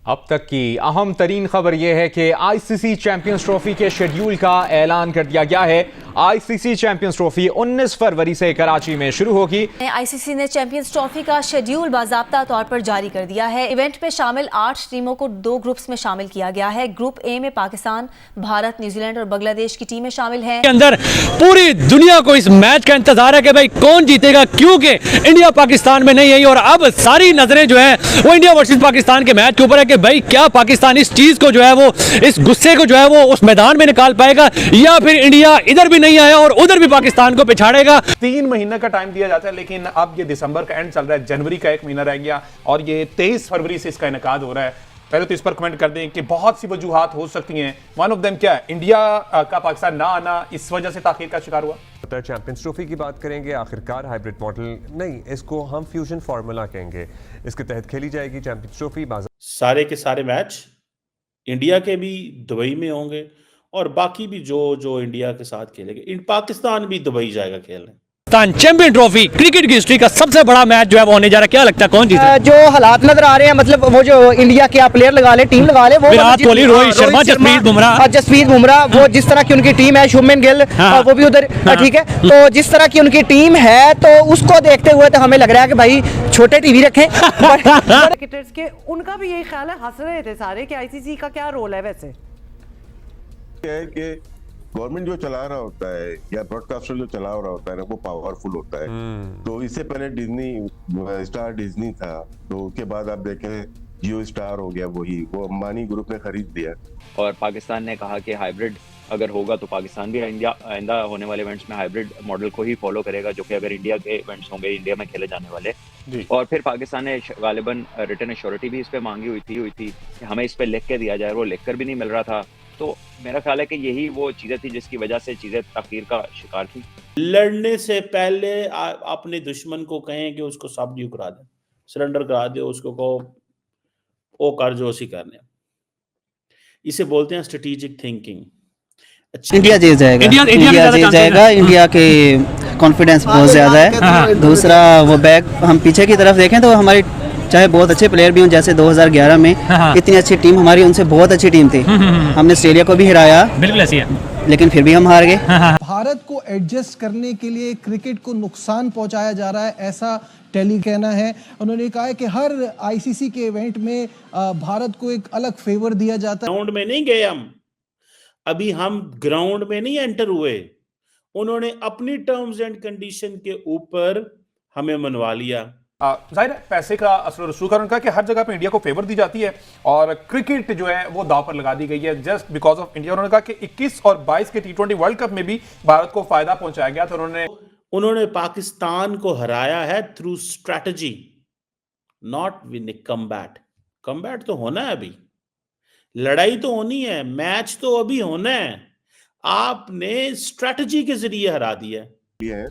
अब तक की अहम तरीन खबर यह है कि आईसीसी चैंपियंस ट्रॉफी के शेड्यूल का ऐलान कर दिया गया है। आईसीसी चैंपियंस ट्रॉफी 19 फरवरी से कराची में शुरू होगी। आईसीसी ने चैंपियंस ट्रॉफी का शेड्यूल बाज़ाब्ता तौर पर जारी कर दिया है। इवेंट में शामिल 8 टीमों को 2 ग्रुप्स में शामिल किया गया है। ग्रुप ए में पाकिस्तान, भारत, न्यूजीलैंड और बांग्लादेश की टीमें शामिल हैं। अंदर पूरी दुनिया को इस मैच का इंतजार है कि भाई कौन जीतेगा, क्योंकि इंडिया पाकिस्तान में नहीं आई और अब सारी नजरें जो है वो इंडिया वर्सेस पाकिस्तान के मैच के ऊपर है कि भाई क्या पाकिस्तान इस चीज को जो है वो इस गुस्से को जो है वो उस मैदान में निकाल पाएगा या फिर इंडिया इधर भी नहीं आया और उधर भी पाकिस्तान को पिछाड़ेगा। 3 महीने का टाइम दिया जाता है, लेकिन अब ये दिसंबर का एंड चल रहा है, जनवरी का 1 महीना रह गया और ये 23 फरवरी से इसका इनेकाद हो रहा है। पहले तो इस पर कमेंट कर दें कि बहुत सी वजूहात हो सकती हैं। वन ऑफ देम क्या है, इंडिया का पाकिस्तान ना आना इस वजह से ताखीर का शिकार हुआ। चैंपियंस ट्रॉफी की बात करेंगे, आखिरकार हाइब्रिड मॉडल नहीं, इसको हम फ्यूजन फार्मूला कहेंगे। इसके तहत खेली जाएगी चैंपियंस ट्रॉफी। सारे के सारे मैच इंडिया के भी दुबई में होंगे और बाकी भी जो इंडिया के साथ खेलेंगे। पाकिस्तान भी दुबई जाएगा खेलने। चैंपियन ट्रॉफी क्रिकेट की हिस्ट्री का सबसे बड़ा मैच जो है वो होने जा रहा है। क्या लगता है कौन जीतेगा? जो हालात नजर आ रहे हैं, मतलब वो जो इंडिया के प्लेयर लगा ले, टीम लगा ले, वो विराट कोहली, रोहित शर्मा, जसप्रीत बुमराह, वो जिस तरह की उनकी टीम है, शुभमन गिल वो भी उधर, ठीक है। तो जिस तरह की उनकी टीम है तो उसको देखते हुए तो हमें लग रहा है कि भाई छोटे टीवी रखें। क्रिकेटर्स के उनका भी यही ख्याल है, हंस रहे थे सारे कि आईसीसी का क्या रोल है। वैसे गवर्नमेंट जो चला रहा होता है या ब्रॉडकास्टर जो चला रहा होता है ना, वो पावरफुल होता है। तो इससे पहले डिज्नी स्टार डिज्नी था, तो उसके बाद आप देखें जियो स्टार हो गया, वो अंबानी ग्रुप ने खरीद दिया। और पाकिस्तान ने कहा कि हाइब्रिड अगर होगा तो पाकिस्तान भी आइंदा होने वाले इवेंट्स में हाइब्रिड मॉडल को ही फॉलो करेगा, जो कि अगर इंडिया के इवेंट्स होंगे इंडिया में खेले जाने वाले। और फिर पाकिस्तान ने गालिबन रिटर्न एश्योरिटी भी इस पे मांगी हुई थी कि हमें इस पे लिख के दिया जाए, वो लिख कर भी नहीं मिल रहा था। तो मेरा ख्याल है कि यही वो चीजें थी जिसकी वजह से चीजें ताखीर का शिकार थी। लड़ने से पहले अपने दुश्मन को कहें कि उसको सबड्यू करा दे, सरेंडर करा दे, उसको कहो वो कर जो उसी करने। इसे बोलते हैं स्ट्रेटेजिक थिंकिंग। इंडिया जीत जाएगा, इंडिया जीत जाएगा। इंडिया के कॉन्फिडेंस बहुत ज्यादा है। दूसरा वो बैक हम पीछे की तरफ देखें तो हमारी चाहे बहुत अच्छे प्लेयर भी हों, जैसे 2011 में इतनी अच्छी टीम हमारी, उनसे बहुत अच्छी टीम थी, हमने ऑस्ट्रेलिया को भी हराया, बिल्कुल ऐसी है, लेकिन फिर भी हम हार गए। भारत को एडजस्ट करने के लिए क्रिकेट को नुकसान पहुंचाया जा रहा है, ऐसा टेली कहना है। उन्होंने कहा है कि हर आईसीसी के इवेंट में भारत को एक अलग फेवर दिया जाता है। ग्राउंड में नहीं गए अभी हम ग्राउंड में नहीं एंटर हुए, उन्होंने अपनी टर्म्स एंड कंडीशन के ऊपर हमें मनवा लिया। जाहिर है पैसे का असर रसूख है उनका कि हर जगह पे इंडिया को फेवर दी जाती है और क्रिकेट जो है वो दांव पर लगा दी गई है जस्ट बिकॉज ऑफ इंडिया। उन्होंने कहा कि 21 और 22 के T20 वर्ल्ड कप में भी भारत को फायदा पहुंचाया गया था। उन्होंने पाकिस्तान को हराया है through strategy, not win combat. Combat तो होना है, अभी लड़ाई तो होनी है, मैच तो अभी होना है। आपने स्ट्रैटेजी के जरिए हरा दिया है।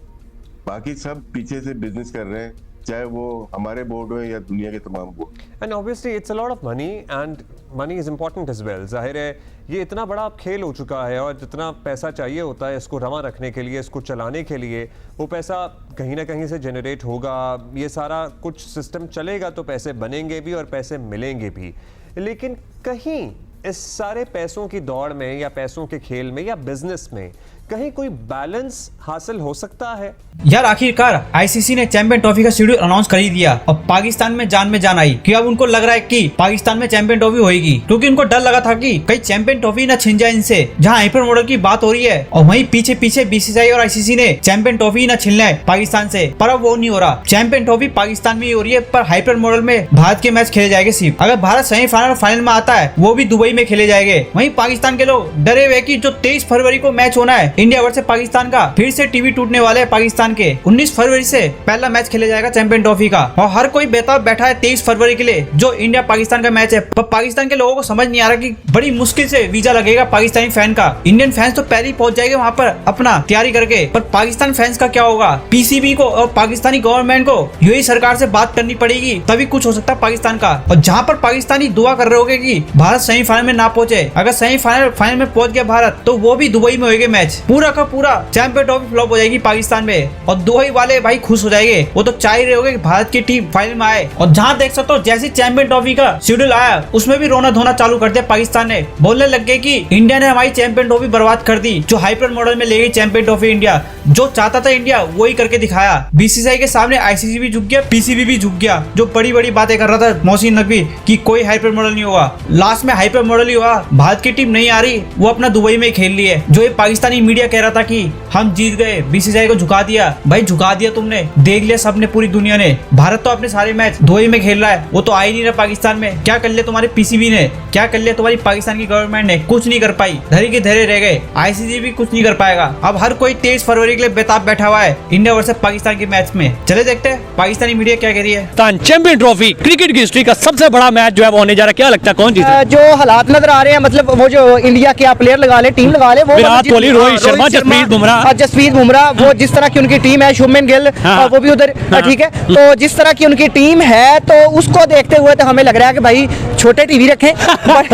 बाकी सब पीछे से बिजनेस कर रहे हैं, चाहे वो हमारे बोर्ड हो या दुनिया के तमाम board. And obviously it's a lot of money and money is important as well. जाहिर है ये इतना बड़ा खेल हो चुका है और जितना पैसा चाहिए होता है इसको रवा रखने के लिए, इसको चलाने के लिए, वो पैसा कहीं ना कहीं से जनरेट होगा। ये सारा कुछ सिस्टम चलेगा तो पैसे बनेंगे भी और पैसे मिलेंगे भी, लेकिन कहीं इस सारे पैसों की दौड़ में या पैसों के खेल में या बिजनेस में कहीं कोई बैलेंस हासिल हो सकता है? यार आखिरकार आईसीसी ने चैंपियन ट्रॉफी का शेड्यूल अनाउंस कर ही दिया और पाकिस्तान में जान आई कि अब उनको लग रहा है कि पाकिस्तान में चैंपियन ट्रॉफी होगी, क्योंकि उनको डर लगा था कि कहीं चैंपियन ट्रॉफी ना छिन जाए इनसे। जहां हाइपर मॉडल की बात हो रही है और वहीं पीछे बीसीसीआई और आईसीसी ने चैंपियन ट्रॉफी ना छीन ले पाकिस्तान से, पर अब वो नहीं हो रहा। चैंपियन ट्रॉफी पाकिस्तान में ही हो रही है, पर हाइपर मॉडल में भारत के मैच खेले जाएंगे सिर्फ। अगर भारत सेमीफाइनल और फाइनल में आता है वो भी दुबई में खेले जाएंगे। वहीं पाकिस्तान के लोग डरे हुए कि जो 23 फरवरी को मैच होना है इंडिया वर्सेस पाकिस्तान का, फिर से टीवी टूटने वाले हैं पाकिस्तान के। 19 फरवरी से पहला मैच खेला जाएगा चैंपियन ट्रॉफी का और हर कोई बेताब बैठा है 23 फरवरी के लिए जो इंडिया पाकिस्तान का मैच है। पर पाकिस्तान के लोगों को समझ नहीं आ रहा कि बड़ी मुश्किल से वीजा लगेगा पाकिस्तानी फैन का। इंडियन फैंस तो पहले ही पहुंच जाएंगे वहां पर अपना तैयारी करके, पर पाकिस्तान फैंस का क्या होगा? पीसीबी को और पाकिस्तानी गवर्नमेंट को यूएई सरकार से बात करनी पड़ेगी, तभी कुछ हो सकता है पाकिस्तान का। और जहाँ पर पाकिस्तानी दुआ कर रहे होंगे कि भारत सेमीफाइनल में ना पहुंचे, अगर सेमीफाइनल में पहुंच गया भारत तो वो भी दुबई में होगा मैच। पूरा का पूरा चैंपियन ट्रॉफी फ्लॉप हो जाएगी पाकिस्तान में और दुबई वाले भाई खुश हो जाएंगे। वो तो चाह ही रहे होंगे कि भारत की टीम फाइनल में आए। और जहाँ देख सकते हो जैसे चैंपियन ट्रॉफी का शेड्यूल आया उसमें भी रोना धोना चालू कर दिया पाकिस्तान ने। बोलने लग गए कि इंडिया ने हमारी चैंपियन ट्रॉफी बर्बाद कर दी। जो हाइपर मॉडल में ले गई चैंपियन ट्रॉफी इंडिया, जो चाहता था इंडिया वही करके दिखाया। बीसीसीआई के सामने आईसीसी भी झुक गया, पीसीबी भी झुक गया। जो बड़ी बड़ी बातें कर रहा था मोहसिन नकवी कि कोई हाइपर मॉडल नहीं होगा, लास्ट में हाइपर मॉडल ही हुआ। भारत की टीम नहीं आ रही, वो अपना दुबई में खेल ली है। जो ये पाकिस्तानी मीडिया कह रहा था कि हम जीत गए, बीसीसीआई को झुका दिया, भाई झुका दिया तुमने, देख लिया सबने, पूरी दुनिया ने। भारत तो अपने सारे मैच दुबई में खेल रहा है, वो तो आ ही नहीं रहा पाकिस्तान में। क्या कर लिया तुम्हारे पीसीबी ने, क्या कर लिया तुम्हारी पाकिस्तान की गवर्नमेंट ने, कुछ नहीं कर पाई, धरे के धरे रह गए। आईसीसी भी कुछ नहीं कर पाएगा। अब हर कोई 23 फरवरी के लिए बेताब बैठा हुआ है इंडिया वर्सेस पाकिस्तान के मैच में। चले देखते हैं पाकिस्तानी मीडिया क्या कह रही है। चैंपियन ट्रॉफी क्रिकेट की हिस्ट्री का सबसे बड़ा मैच जो है वो होने जा रहा है, क्या लगता है कौन जीतेगा? जो हालात नजर आ रहे हैं, मतलब वो जो इंडिया के आप प्लेयर लगा ले, टीम लगा ले, वो विराट कोहली, रोहित शर्मा, जसप्रीत बुमराह, वो जिस तरह की उनकी टीम है, शुभमन गिल वो भी उधर, ठीक है। तो जिस तरह की उनकी टीम है तो उसको देखते हुए तो हमें लग रहा है कि भाई छोटे टीवी रखें, बड़े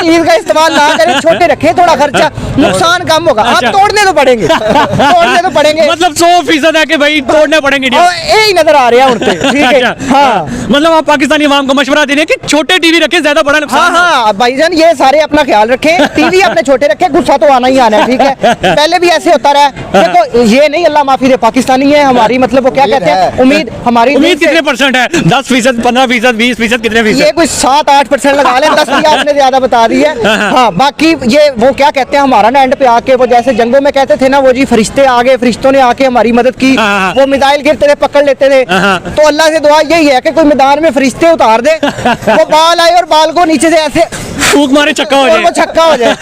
टीवी का इस्तेमाल ना करें, छोटे रखें, थोड़ा खर्चा नुकसान कम होगा। आप तोड़ने तो पड़ेंगे, तोड़ने तो पड़ेंगे, मतलब 100% है कि भाई तोड़ने पड़ेंगे। यही नजर आ रहे हैं उनके, ठीक है। हाँ, मतलब आप पाकिस्तानी अवाम को मशवरा दे रहे हैं कि छोटे टीवी रखें, ज्यादा बड़ा नुकसान। हाँ भाईजान, ये सारे अपना ख्याल रखें, टीवी अपने छोटे रखें, गुस्सा तो आना ही आना है, ठीक है। पहले भी ऐसे होता रहा, देखो ये नहीं, अल्लाह माफी दे, पाकिस्तानी है हमारी, मतलब वो क्या कहते हैं, उम्मीद हमारी। उम्मीद कितने परसेंट है? 10%, 15%, 20%, कितने फीसद? ये कुछ 7-8% लगा ले, 10 भी आपने ज्यादा बता दी है। हाँ, बाकी ये वो क्या कहते हैं हमारा ना एंड पे आके, वो जैसे जंगों में कहते थे ना, वो जी फरिश्ते आ गए, फरिश्तों ने आके हमारी मदद की, वो मिसाइल गिरते थे पकड़ लेते थे। तो अल्लाह से दुआ यही है कि कोई मैदान में फरिश्ते उतार दे, वो बाल आए और बाल को नीचे से ऐसे फूक मारे, छक्का हो जाए, छक्का हो जाए।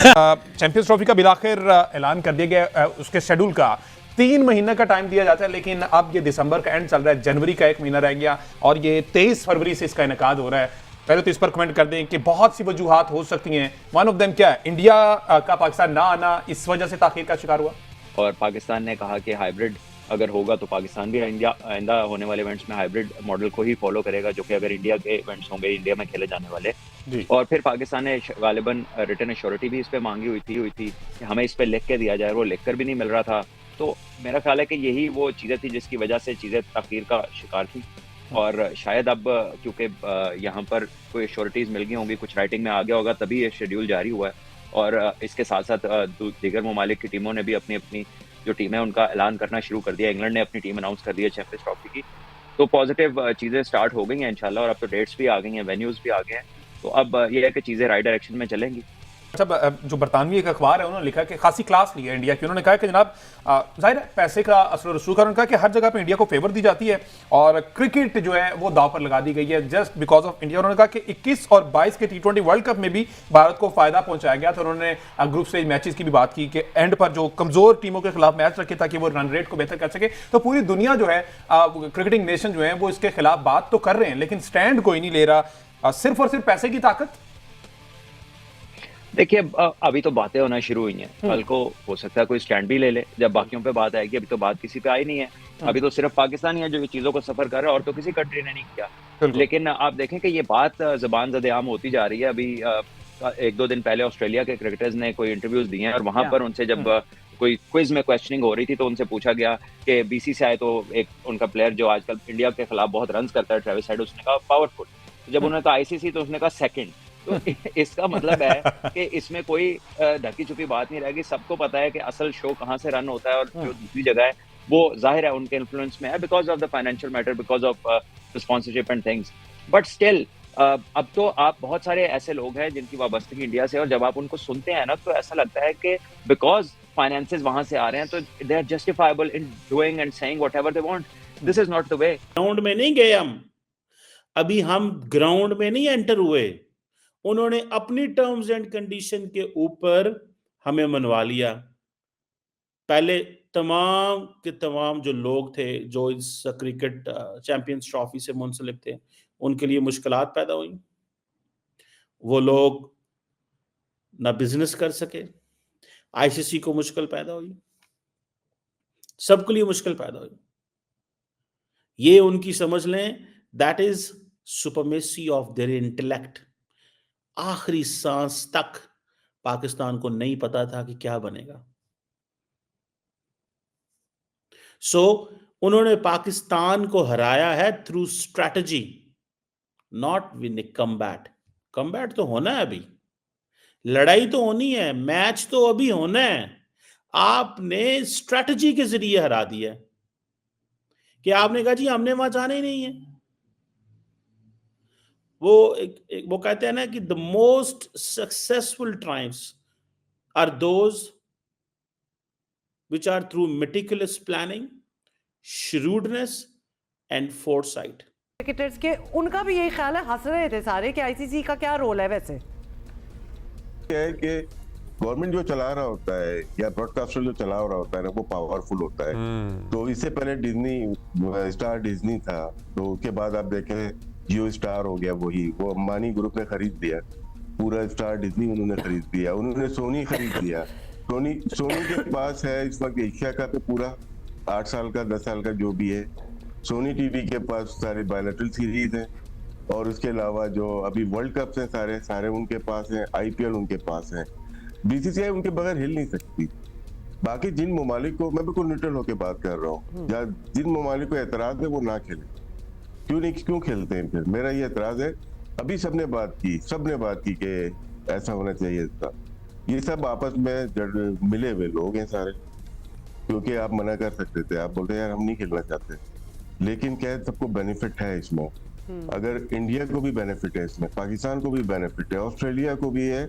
चैंपियंस ट्रॉफी का बिलाखिर ऐलान कर दिया गया, उसके शेड्यूल का 3 महीने का टाइम दिया जाता है, लेकिन अब ये दिसंबर का एंड चल रहा है, जनवरी का 1 महीना रह गया और ये 23 फरवरी से इसका इनेकाद हो रहा है। पहले तो इस पर कमेंट कर दें कि बहुत सी वजूहात हो सकती हैं। वन ऑफ देम क्या है, इंडिया का पाकिस्तान ना आना इस वजह से ताखीर का शिकार हुआ। और पाकिस्तान ने कहा कि हाइब्रिड अगर होगा तो पाकिस्तान भी आइंदा होने वाले इवेंट्स में हाइब्रिड मॉडल को ही फॉलो करेगा, जो कि अगर इंडिया के इवेंट्स होंगे इंडिया में खेले जाने वाले। और फिर पाकिस्तान ने गालिबन रिटर्न एश्योरिटी भी इस पे मांगी हुई थी कि हमें इस पे लिख के दिया जाए, वो लिख कर भी नहीं मिल रहा था। तो मेरा ख्याल है कि यही वो चीज़ें थी जिसकी वजह से चीज़ें ताखीर का शिकार थी। और शायद अब क्योंकि यहाँ पर कोई एश्योरिटीज़ मिल गई होंगी, कुछ राइटिंग में आ गया होगा, तभी ये शेड्यूल जारी हुआ है। और इसके साथ साथ दीगर ममालिक की टीमों ने भी अपनी अपनी जो टीम है उनका ऐलान करना शुरू कर दिया। इंग्लैंड ने अपनी टीम अनाउंस कर दी है चैंपियंस ट्रॉफी की। तो पॉजिटिव चीज़ें स्टार्ट हो गई हैं इंशाल्लाह, और अब तो डेट्स भी आ गई हैं, वेन्यूज़ भी आ गए हैं। तो अब ये है कि चीज़ें राइट डायरेक्शन में चलेंगी। अच्छा, जो बरतानवी एक अखबार है उन्होंने लिखा कि खासी क्लास ली है इंडिया की। उन्होंने कहा कि जनाब जाहिर है पैसे का असर रसूख है, उन्होंने कहा कि हर जगह पे इंडिया को फेवर दी जाती है और क्रिकेट जो है वो दाव पर लगा दी गई है जस्ट बिकॉज ऑफ इंडिया। उन्होंने कहा कि 21 और 22 के T20 वर्ल्ड कप में भी भारत को फायदा पहुंचाया गया था। उन्होंने ग्रुप स्टेज मैचेस की भी बात की कि एंड पर जो कमजोर टीमों के खिलाफ मैच रखे ताकि वो रन रेट को बेहतर कर सके। तो पूरी दुनिया जो है क्रिकेटिंग नेशन जो है वो इसके खिलाफ बात तो कर रहे हैं, लेकिन स्टैंड कोई नहीं ले रहा, सिर्फ और सिर्फ पैसे की ताकत। देखिए अभी तो बातें होना शुरू हुई हैं, कल को हो सकता है कोई स्टैंड भी ले ले जब बाकियों पे बात आएगी। अभी तो बात किसी पे आई नहीं है, अभी तो सिर्फ पाकिस्तान ही है जो ये चीज़ों को सफ़र कर रहा है, और तो किसी कंट्री ने नहीं किया। लेकिन आप देखें कि ये बात ज़बान ज़द-ए-आम होती जा रही है। अभी 1-2 दिन पहले ऑस्ट्रेलिया के क्रिकेटर्स ने कोई इंटरव्यूज दिए हैं और वहाँ पर उनसे जब कोई क्विज में क्वेश्चनिंग हो रही थी तो उनसे पूछा गया कि बीसीसीआई तो एक उनका प्लेयर जो आजकल इंडिया के खिलाफ बहुत रन करता है, ट्रेविस हेड, उसने कहा पावरफुल। जब उन्होंने कहा आईसीसी तो उसने कहा सेकंड। तो इसका मतलब है कि इसमें कोई ढकी छुपी बात नहीं रहेगी। सबको पता है कि असल शो कहाँ से रन होता है और जो दूसरी जगह है वो जाहिर है उनके इन्फ्लुएंस में है because of the financial matter, because of sponsorship and things. But still अब तो आप बहुत सारे ऐसे लोग हैं जिनकी वाबस्तगी इंडिया से, और जब आप उनको सुनते हैं ना तो ऐसा लगता है कि बिकॉज फाइनेंसेस वहां से आ रहे हैं तो they are justifiable in doing and saying whatever they want. This is not the way. Ground में नहीं गए अभी हम ग्राउंड में नहीं एंटर हुए, उन्होंने अपनी टर्म्स एंड कंडीशन के ऊपर हमें मनवा लिया। पहले तमाम के तमाम जो लोग थे जो इस क्रिकेट चैंपियंस ट्रॉफी से मुंसलिक थे उनके लिए मुश्किलात पैदा हुई। वो लोग ना बिजनेस कर सके, आईसीसी को मुश्किल पैदा हुई, सबके लिए मुश्किल पैदा हुई। ये उनकी समझ लें, that is supremacy of their intellect. आखिरी सांस तक पाकिस्तान को नहीं पता था कि क्या बनेगा। सो उन्होंने पाकिस्तान को हराया है through strategy, not win combat. Combat तो होना है अभी, लड़ाई तो होनी है, मैच तो अभी होना है। आपने स्ट्रैटेजी के जरिए हरा दिया कि आपने कहा जी हमने वहां जाना ही नहीं है। वो कहते हैं ना कि the most successful triumphs are those which are through meticulous planning, shrewdness and foresight. Cricketers के उनका भी यही ख्याल है, हंस रहे थे सारे कि आईसीसी का क्या रोल है वैसे। है कि गवर्नमेंट जो चला रहा होता है या ब्रॉडकास्टर जो चला रहा होता है ना, वो पावरफुल होता है। तो इससे पहले डिज्नी स्टार डिज्नी था, तो उसके बाद आप देखें जियो स्टार हो गया, वो अंबानी ग्रुप ने खरीद लिया पूरा स्टार डिज्नी, उन्होंने खरीद लिया। उन्होंने सोनी खरीद लिया। सोनी के पास है इस वक्त एशिया का तो पूरा 8 साल का 10 साल का जो भी है। सोनी टीवी के पास सारे बायलैटरल सीरीज हैं, और उसके अलावा जो अभी वर्ल्ड कप हैं सारे उनके पास हैं, आईपीएल उनके पास है। बीसीसीआई उनके बगैर हिल नहीं सकती। बाकी जिन ममालिक को, मैं बिल्कुल न्यूट्रल होकर बात कर रहा हूँ, या जिन ममालिक को एतराज है वो ना खेले। क्यों खेलते हैं फिर? मेरा ये एतराज है। अभी सबने बात की कि ऐसा होना चाहिए था। ये सब आपस में मिले हुए लोग हैं सारे, क्योंकि आप मना कर सकते थे, आप बोलते यार हम नहीं खेलना चाहते, लेकिन क्या सबको बेनिफिट है इसमें। अगर इंडिया को भी बेनिफिट है इसमें, पाकिस्तान को भी बेनिफिट है, ऑस्ट्रेलिया को भी है,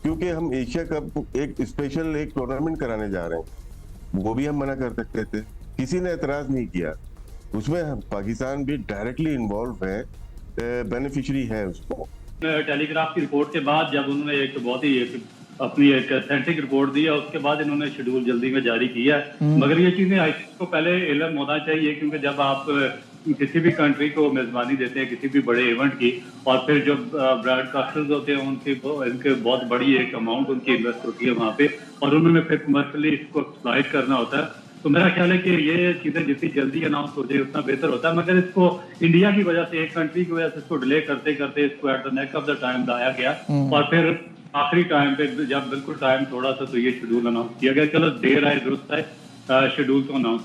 क्योंकि हम एशिया कप एक स्पेशल एक टूर्नामेंट कराने जा रहे हैं। वो भी हम मना कर सकते थे, किसी ने एतराज नहीं किया। उसमें पाकिस्तान भी डायरेक्टली इन्वॉल्व है, बेनिफिशियरी है उसको। टेलीग्राफ की रिपोर्ट के बाद जब उन्होंने एक बहुत ही अपनी एक अथेंटिक रिपोर्ट दी है, उसके बाद इन्होंने शेड्यूल जल्दी में जारी किया है। मगर ये चीजें आईसीसी को पहले इल्म होना चाहिए, क्योंकि जब आप किसी भी कंट्री को मेजबानी देते हैं किसी भी बड़े इवेंट की, और फिर जो ब्रॉडकास्टर्स होते हैं इनके बहुत बड़ी एक अमाउंट उनकी इन्वेस्ट होती है वहाँ पे, और उन्होंने फिर कमर्शियली इसको एक्सप्लॉइट करना होता है। तो मेरा ख्याल है कि ये चीजें जितनी जल्दी अनाउंस हो जाए उतना बेहतर होता है। मगर इसको इंडिया की वजह से, एक कंट्री की वजह से इसको डिले करते करते इसको at the neck of the time लाया गया, और फिर आखिरी टाइम पे जब बिल्कुल टाइम थोड़ा सा, तो ये शेड्यूल अनाउंस किया गया। चलो देर आए दुरुस्त है, शेड्यूल को अनाउंस